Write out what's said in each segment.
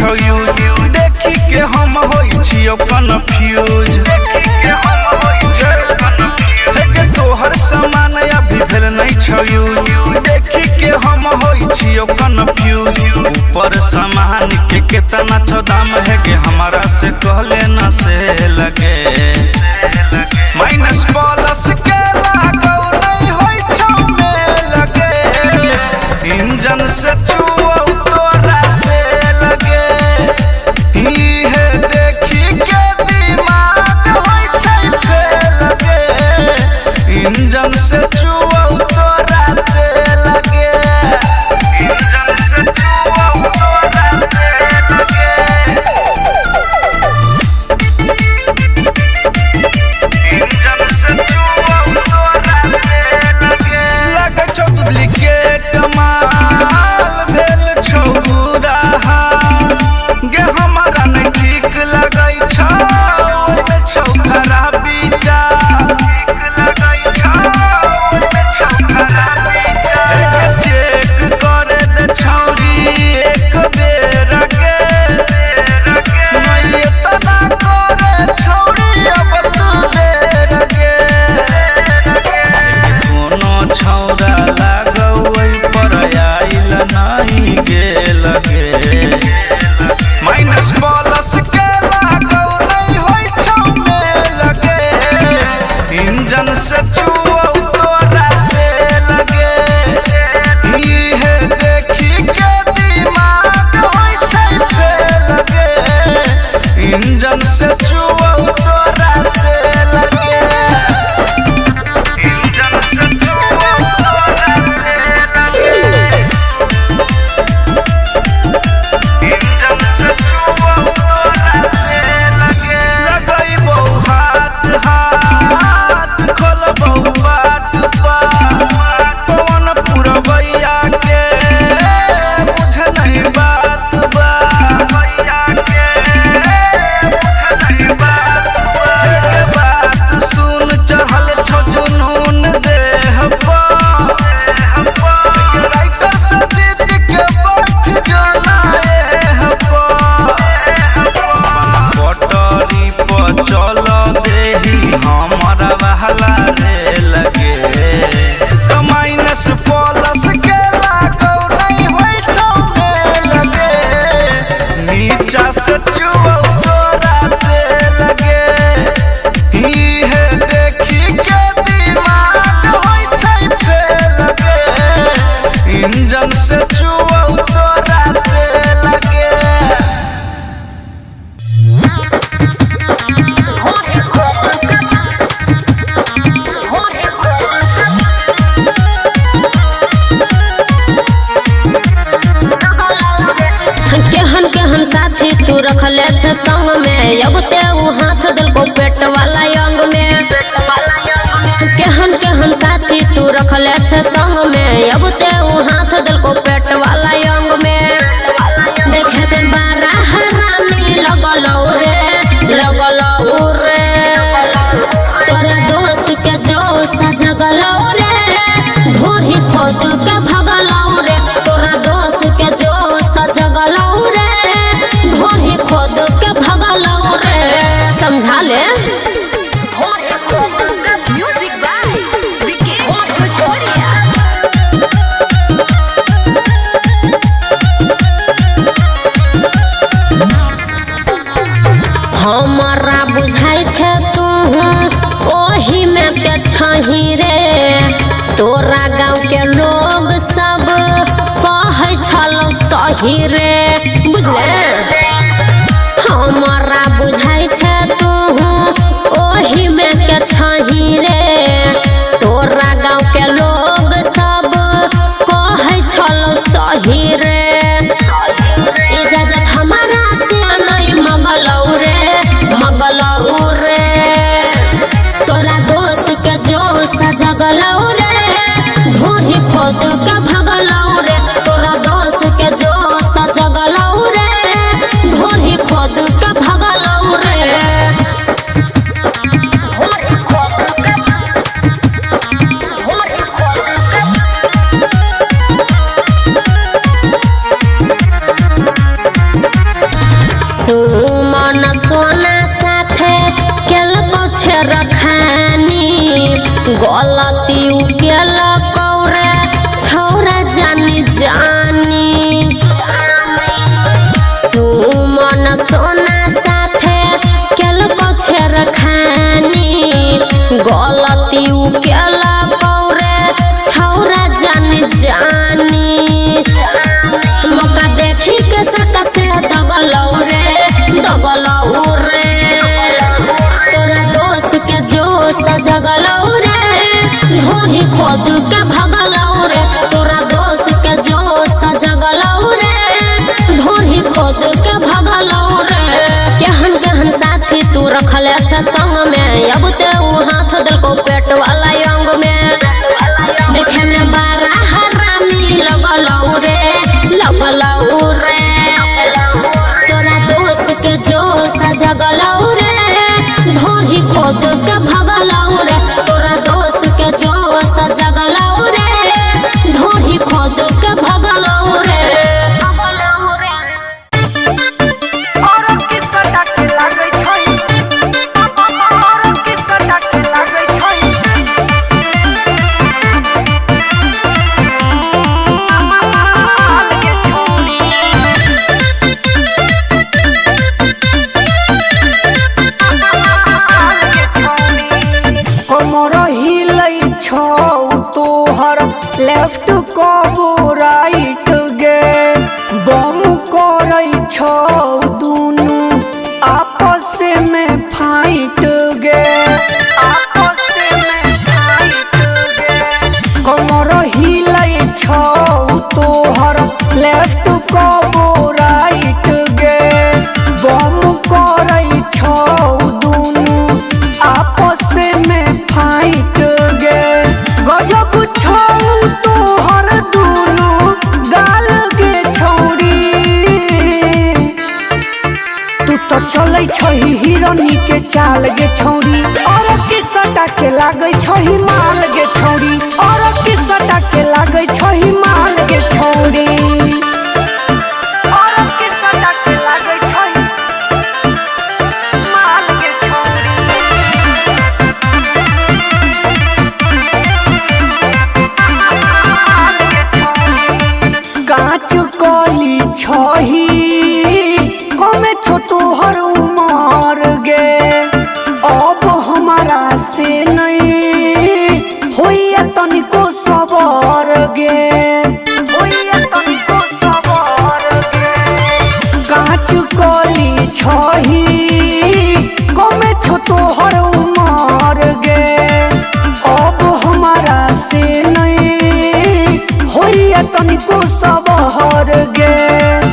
छौ यूज देखी के हम होई छियो कन्फ्यूज तोहर सामान अभी भेल नहीं छौ यूज देखी के हम होई छियो कन्फ्यूज ऊपर सामान के कितना छौ दाम है के हमारा से कहले ना से लगे माइनस प्लस के लागौ नहीं होई छौ में लगे इंजन से चुआ तोरा से लगे ही है देखी के दिमाग होई छै फेल लगे इंजन से चुआ तोरा से लगे इंजन से चुआ तोरा से लगे इंजन से चुआ तोरा से लगे लगे छौ डुप्लीकेट माल भेल छौ बुरा गे हमारा नहीं ठीक लगै छौ ओइमे छौ खराबी जा चेक करे दे छौरी एक बेर गे नहीं तना करे छौरी अब तू देर गे कोनो छौरा लागौ ओइ पर आइल नहीं गेल गे माइनस प्लस के लागौ नहीं होई छौ में लगे इंजन से चुआ तोरा से लगे ई है देखी के दिमाग होई छै फेल लगे इंजन से चुआ तोरा से लगे इंजन से चुआ तोरा से लगे इंजन से चुआ तोरा से लगे लगैबौ हाथ खोलबौ बाट पवन पुरवैया के बुझ नहीं बात बा बात सुन चढ़ल छौ जुनून देह पर राइटर से जीत के बैठ जाना पटरी पर चल देही हमारा बहला रे लगे तो माइनस प्लस के लागौ नहीं होई छौ में लगे नीचा से चुआ तोरा से लगे ही है देखी के दिमाग होई छै फेल लगे इंजन से चुआ तोरा से लगे केहन केहन साथी तू रखले छे संग में अब ते उ हाथ दल को पेट वाला अंग में केहन केहन साथी तू रखले छे संग में अब ते उ हाथ दल को पेट वाला अंग में देखे ते बारा हरामी लगलौ रे तोरा दोस्त के जोश जगलौ रे ढोरी खोद के भगलौ रे तोरा दोस्त के जोश जगलौ रे ढोरी खोद के भगलौ रे समझा ले म्यूजिक बाय विकेश भोजपुरिया हमारा बुझाई छे तू ओही में के छही रे तोरा गाँव के लोग सब कहै छलो सही रे बुझले हमारा बुझाई छे तू ओही में के छही रे तोरा गाँव के लोग सब कहै छलो सही रे इजाजत हमारा से नहीं मगलौ रे तोरा दोस्त के जोश जगलौ रे ढोरी खोद के भगलौ रे तोरा दोस्त के जोश जगलौ रे सुमन सोना साथे केल पछे रखानी गलती केल कौरे छौरा जानी जानी सुमन सोना साथे केल पछे रखानी गलती केल कौरे छौरा जानी जानी मौका देखी के सका से दगलौ रे तोरा दोस्त के जोश जगलौ रे ढोही खोद के भगलौ रे तोरा दोस्त के जोश जगलौ रे ढोही खोद के भगलौ रे केहन केहन साथी तू रखले छ संग में अब ते उ हाथ दलको पेट वाला अंग में देखे में बड़ा हरामी लगलौ रे तोरा दोस्त के जोश जगलौ रे ढोही खोद के भगलौ रे तोरा दोस्त के जोश जगलौ रे ढोही खोद के भगलौ रे लेफ्ट कबो राइट गे बम करे छौ दुनु आपस में फाइट गे कमर हिलै छौ तोहर लेफ्ट कबो राइट गे बम करे छौ दुनु आपस में फाइट गे गजब छौ तोहर दुनु गाल गे छौरी तू तो चलै छही हिरनी के चाल गे छौरी और किसटा के लागै छही माल गे छौरी और किसटा के लागै छही माल गे छौरी और किसटा के लागै छही माल गे छौरी कांच कली छही कमे छो तोहर उमर गे अब हमारा से नहीं होइए तनिको सबर गे कांच कली छही कमे छो तोहर उमर गे अब हमारा से नहीं होइए तनिको सबर गे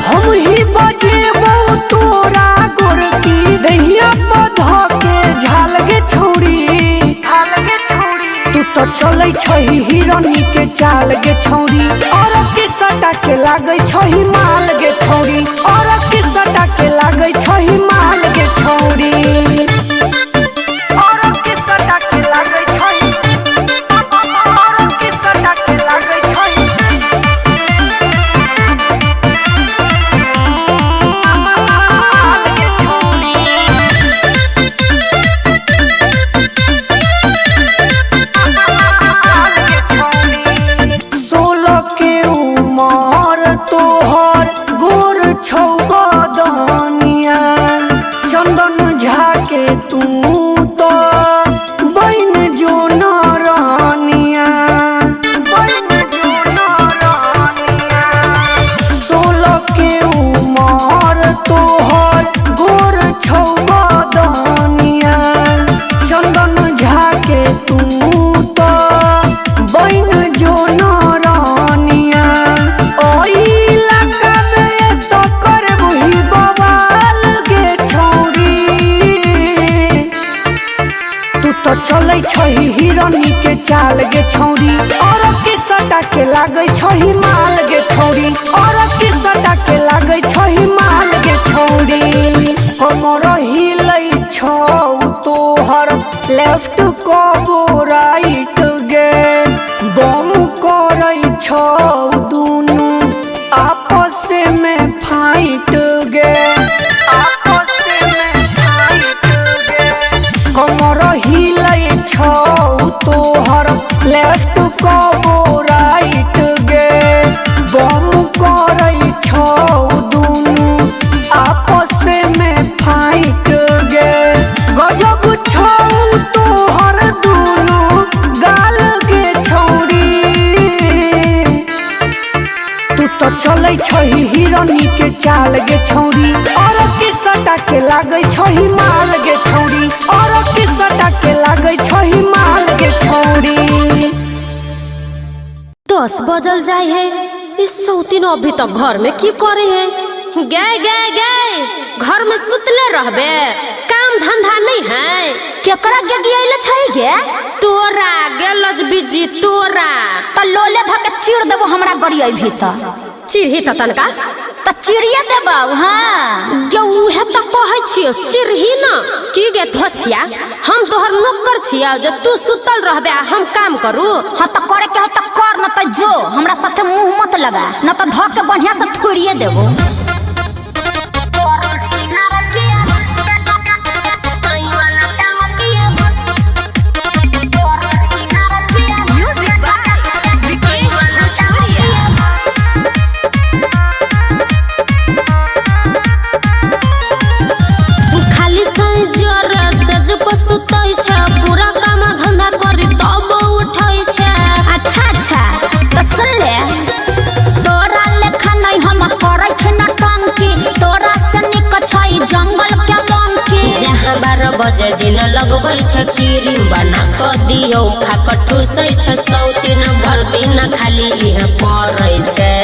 हम ही बजेबो तोरा गोरकी दहिया पधा के झाल गे छौरी तू तो चलै छही हिरनी के चाल गे छौरी और किसटा के लागै छही माल गे छौरी और किसटा के लागै छही माल गे छौरी और किसटा के लागै छही और किसटा के लागै छही तोहर गोर छौ बदनिया चंदन झाके तू तो बन जो नारानिया 16 के उमर तोहर गोर छौ बदनिया चंदन झाके तू तो बन जो नारानिया तो चलै छही हिरनी के चाल गे छौरी और किसटा के लागै छही माल गे छौरी और किसटा के लागै छही माल गे छौरी कमर हिलै छौ तोहर लेफ्ट कबो राइट गे बम करै छौ दुनु आपस में फाइट गे गे छौरी और की सटा के लागे छही माल गे छौरी और की सटा के लागे छही माल गे छौरी। 10 बजल जाए है, इस सौतीन अभी तक घर में की करे है? गए गए गए घर में सुतले रहबे, काम धंधा नहीं है? केकरा के गियले छै गे? तोरा गेलज बिजी तोरा त लोले धके चीर देबो हमरा गरियै भीतर। चिरही त तनका त चिड़िया देबो। हां गे उहे त कहै छियो चिरही न की गे धोछिया, हम तोहर नौकर छिया जे तू सुतल रहबे आ हम काम करू? हां त करे के है त कर, न त जो हमरा साथे मुंह मत लगा, न त धके बढ़िया से थोड़िए देबो। बजे दिन लगबै छ क्रीम बना क दियौ, खा क ठुसै छ सौतीन भर दिन खाली इहे परै छै।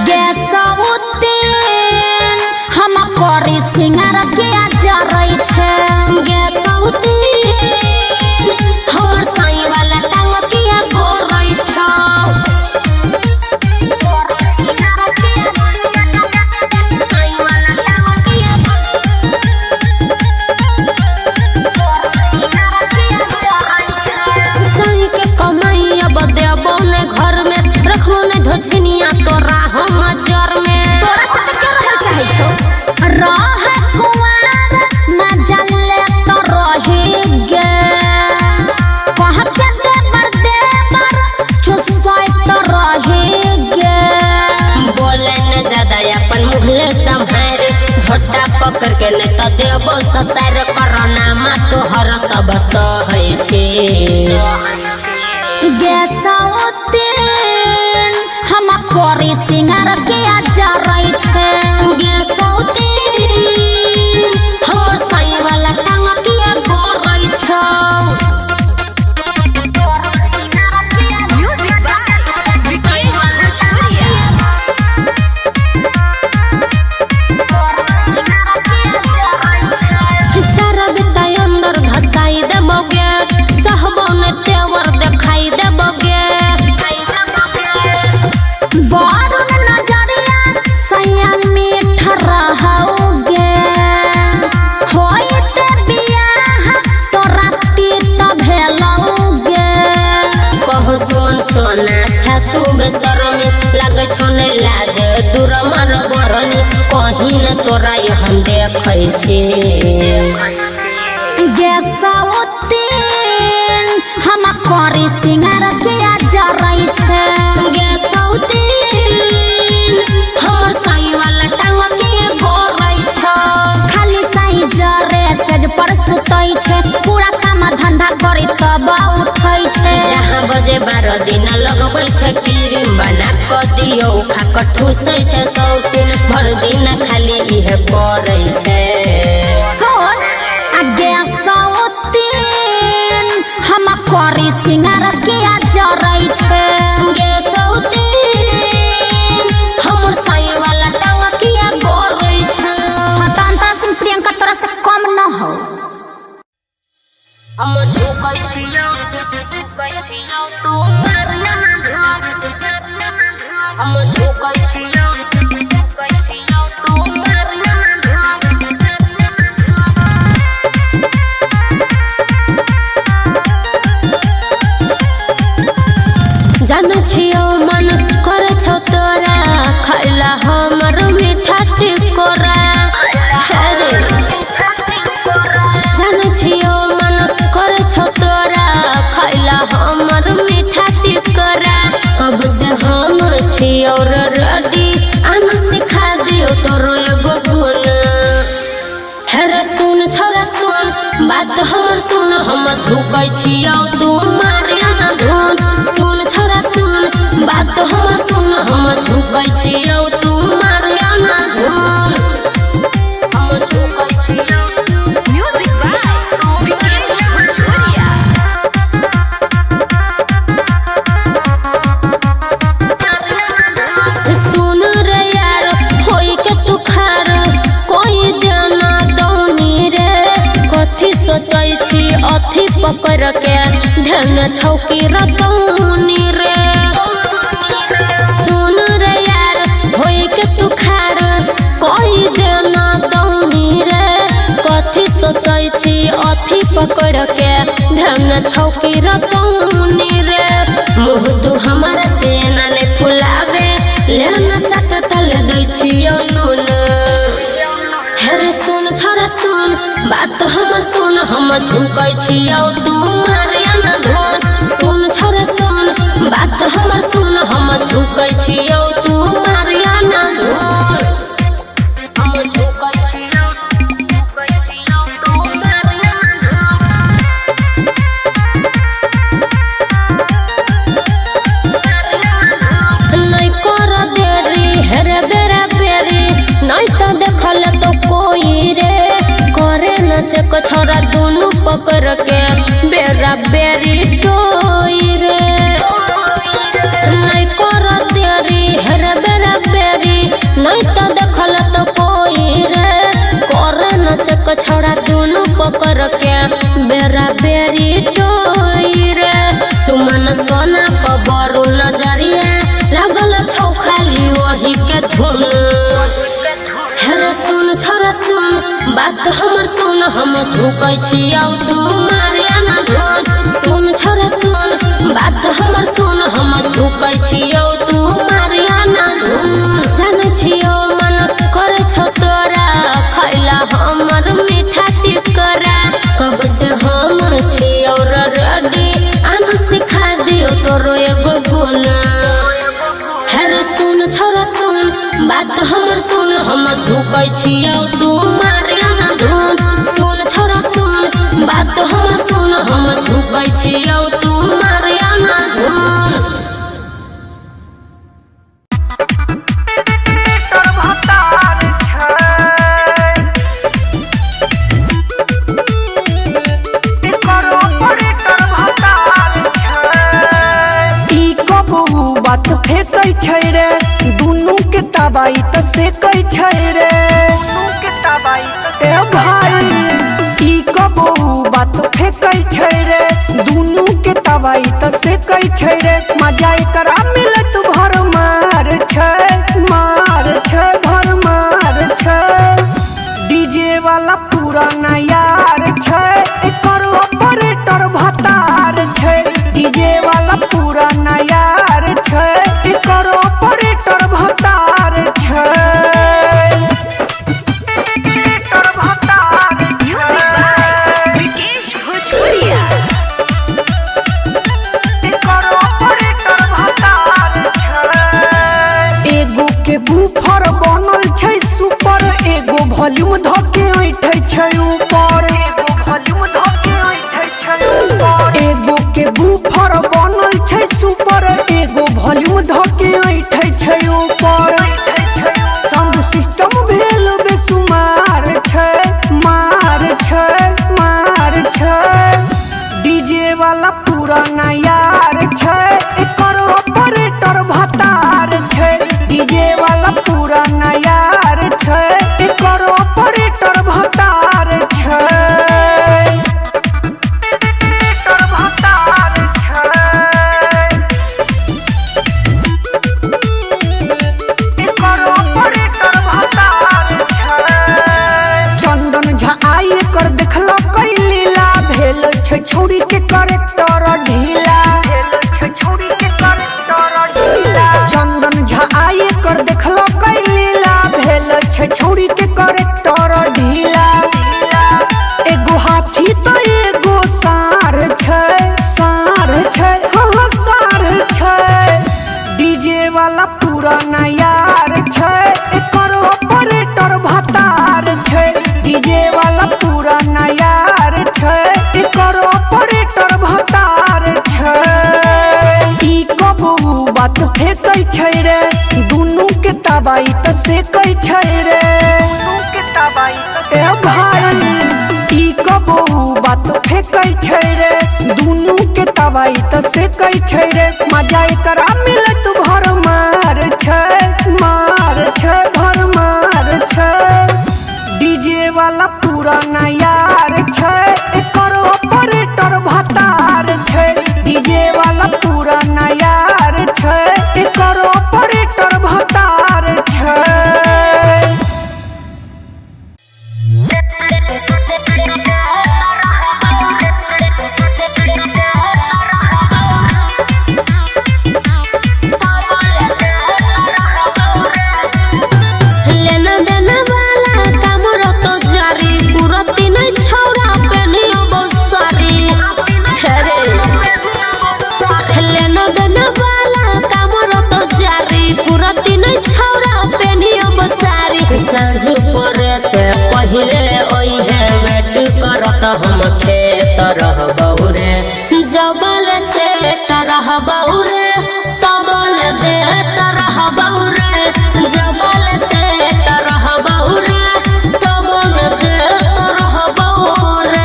गे सौतीन हम करी सिंगार के जरै छै। गे सौतीन हमर साई वाला टांग के गोरै छ। धोछनिया तोरा हम जर में तोरा साथे के रहल चाहे छौ? रह कुंवार ना जले तो रही गे, कह के देवर चुसै तो रही गे। बोले न ज्यादा अपन मुहले संभार, झोटा पकड़ के न त देबो ससार, कोरोना मा तोहर सब सहै छै। गे सौतीन हम करी सिंगार के जरै छै। गे सौतीन हमर साई वाला टांग के गोरै छ। चारा बिताई अंदर धसाई देबोगे, सहबो ने तेवर देखाई देबोगे। बारून नजरिया सैया मीठ रहौगे, होइते बियाह तो राती तो भेलौगे। कहो सोन सोना छातू बेसरमी लागे छोने लाज दूर मर बरनी, कहीं न तोरा हम देखै छी। गे सौतीन हम करी सिंगार के जरै छै। गे सौतीन हमर साई वाला टांग के गोरै छ। खाली साई जरे सेज पर सुतै छै, पूरा काम धंधा करी तब उठै छै। जहाँ बजे 12 दिन लगबै छ क्रीम बना क दियौ, खा क ठुसै छ सौतीन भर दिन खाली इहे परै छै। गे सौतीन हम करी सिंगार के जरै छै। गे सौतीन हमर साई वाला टांग के गोरै छ। तंता सिंह प्रियंका तोरा से कम न हो। हम झुकै छियौ तू मारना ना धर, हम झुकै छियौ तू मारना ना धर। जान छियौ मन करे छौ तोरा, खैला हमर मीठा टिकोरा। जान छियौ मन करे छौ तोरा, खैला हमर मीठा टिकोरा। अब से हम छियौ रेडी, आन सिखा दियौ तोरो एगो गुण। हेरे सुन छोरा सुन बात हमर सुन, हम झुकै छियौ तू मारिया ना धुन। सुन छोरा सुन बात हमर सुन हम झुकै छियौ तू मारिया ना धुन हम झुकै छियौ म्यूजिक बाय विकेश भोजपुरिया सुन रे यार होई के तू खार कोई देना दौनी रे कथी सोचै छी अथी पकड़ के ध्यान छौकी रतौनी रे सुन रे यार होई के तू खार कोई देना दौनी रे कथी सोचै छी अथी पकड़ के ध्यान छौकी रतौनी रे मुँह तू हमारा से नाने फुलावे लेना चाचा तल दै छियौ नून हेरे सुन छोरा सुन बात हमर सुन हम झुकै छियौ तू मारिया ना धुन सुन छोरा सुन बात हमर सुन हम झुकै छियौ तू मारिया ना धुन हम झुकै छियौ तू मारिया ना धुन नहीं कर देरी हेरे बेरा बेरी नहीं तो देखल तो कोई रे करे न चेक छोरा दोनों पकड़ के बेरा बेरी टोई रे नहीं कर देरी हेरे बेरा बेरी नहीं तो देखल तो कोई रे करे न चेक छोरा दोनों पकड़ के बेरा बेरी टोई रे सुमन सोना कबरू नजरिया लागल छौ खाली वही के धुन हेरे सुन छोरा सुन बात हमर सुन हम झुकै छियौ तू मारिया ना धुन सुन छोरा सुन बात हमर सुन हम झुकै छियौ तू मारिया ना धुन जानै छियौ मन करे छौ तोरा खैला हमर मीठा टिकरा कब से हम छियौ रेडी आन सिखा दियो तोरो एगो गुण हेरे सुन छोरा सुन बात हमर सुन हम झुकै छियौ तू मारिया ना धुन सुन छोरा सुन बात हमर सुन हम झुकै छियौ तू मारिया ना धुन बात फेंकै छै रे दुनू के तबाई त सेकै छै रे ए भाई ई कबो बात फेंकै छै रे दुनू के तबाई त सेकै छै रे मजा एकरा मिलत भर मार छै भर मार छै डीजे वाला पुराना यार छै एकर ऑपरेटर भतार छै डीजे वाला पुराना यार छै एकर ऑपरेटर भतार छै विकेश भोजपुरिया एगो के बूफर बनल छै सुपर एगो वॉल्यूम धके ऐठै छै ऊपर एगो के बूफर बनल छै सुपर एगो वॉल्यूम धके ऐठै छै ऊपर साउंड सिस्टम भेल बेसुमार छै मार छै डीजे वाला पुराना यार छै एकर ऑपरेटर भतार छै डीजे वाला पुराना यार छै एकर ऑपरेटर भतार छै चंदन झा आई कर देखलो कई लीला भेल छै छौरी के करेक्टर ढीला चंदन झा आई कर देखलो कई लीला भेल छै छौरी के करेक्टर ढीला एगो हाथी तो एगो सार छै हाँ सार छै डीजे वाला पुराना यार छै एकर ऑपरेटर भतार छै डीजे वाला पुराना यार छै एकर ऑपरेटर भतार छै ई कबू बात सेकै छै रे ए भाई ई कबो बात फेकै छै रे दुनू के तबाई त सेकै छै रे मजा एकरा मिलत भर मार छै भर मार छै डीजे वाला पुराना यार छै एकर ऑपरेटर भतार छै डीजे वाला पुराना यार छै एकर ऑपरेटर भतार छै पहिले ओहे वेट करत हम खेत रहबौ रे जबल से रहबौ रे तबल दे रहबौ रे जबल से रहबौ रे तबल दे रहबौ रे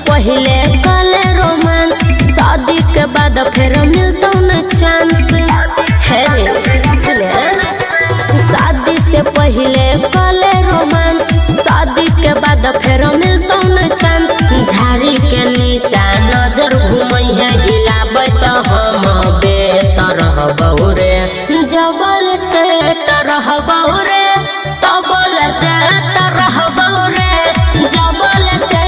पहिले कले रोमांस शादी के बाद फिर मिलता न चांस है शादी से पहिले कले रोमांस शादी के बाद फिर मिलता न चांस झाड़ी के नीचा नजर घूमई है हिलाबै त हम बेतर रहबौ रे जबल से रहबौ रे तबल दे रहबौ रे जबल से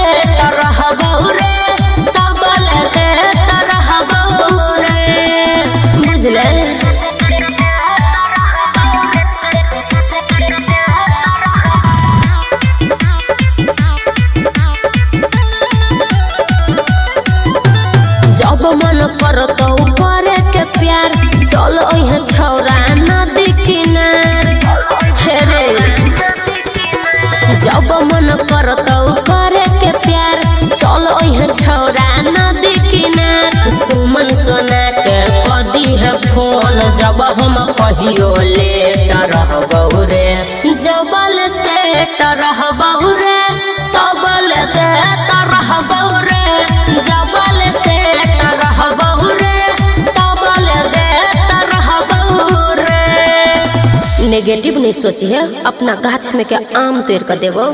रहबौ रे तबल दे रहबौ रे बुझले जब मन करतौ करे के प्यार चल ओहे छौरा नदी किनार हे रे जब मन करतौ करे के प्यार चल ओहे छौरा नदी किनार सुमन सोना के कदी है फोन जब हम कहियो लेट रहबौ रे जबल से रहबौ रे तबल दे रहबौ रे जबल से रहबौ रे तबल दे रहबौ रे नेगेटिव नहीं सोची है अपना गाछ में के आम तोड़ कर देबो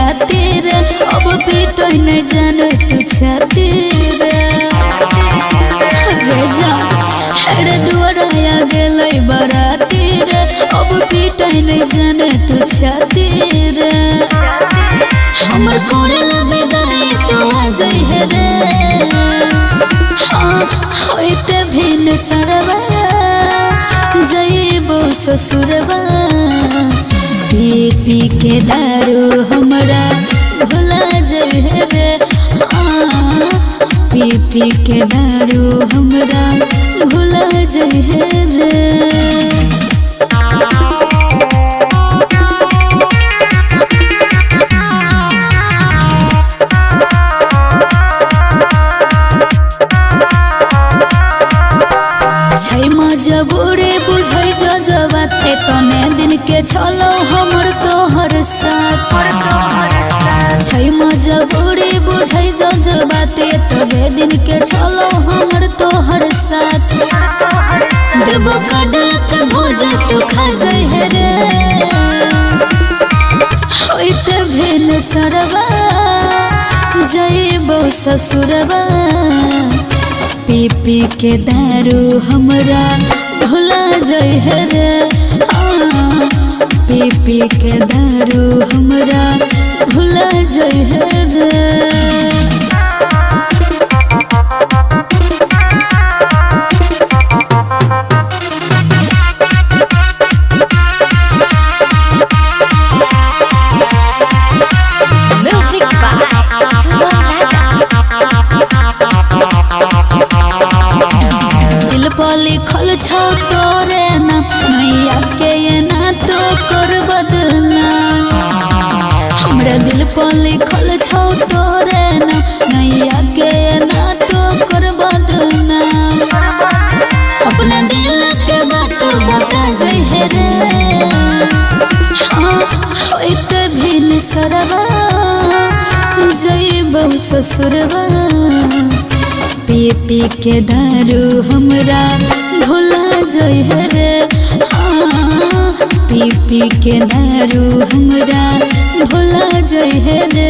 अब पीटो न जानो तू छाती रे जा हेड दुआरा गेलै बराती रे अब पीटो न जानो तू छाती रे हमर कोरेल बेदाई तू आ जाई रे हां होइते भिन सरवा जइबो ससुरवा पी पी के दारू हमरा भुला जाए रे पी पी के दारू हमरा भुला जाए रे छै मजबूरी बुझै जजबात तने दिन के छलो हमर तोहर साथ छै मजबूरी बुझै जजबात तबे दिन के छलो हमर तोहर साथ देबो कदा के भोज तो खा जाए रे होइते भेन सरवा जइबो ससुरवा पी पी के दारू हमरा भुला जाए रे पी पी के दारू हमरा भुला जाए रे कर बदनाम। हमरा दिल पर लिखल छौ तोरे नाम, नैया के ना तो कर बदनाम। अपना दिल के बात बता जहे रे, हाँ होइत भिन सरवा जइबौ ससुरवा। पी पी के दारू हमरा भुला जहे रे, हाँ पी पी के दारू हमरा भुला जहे रे।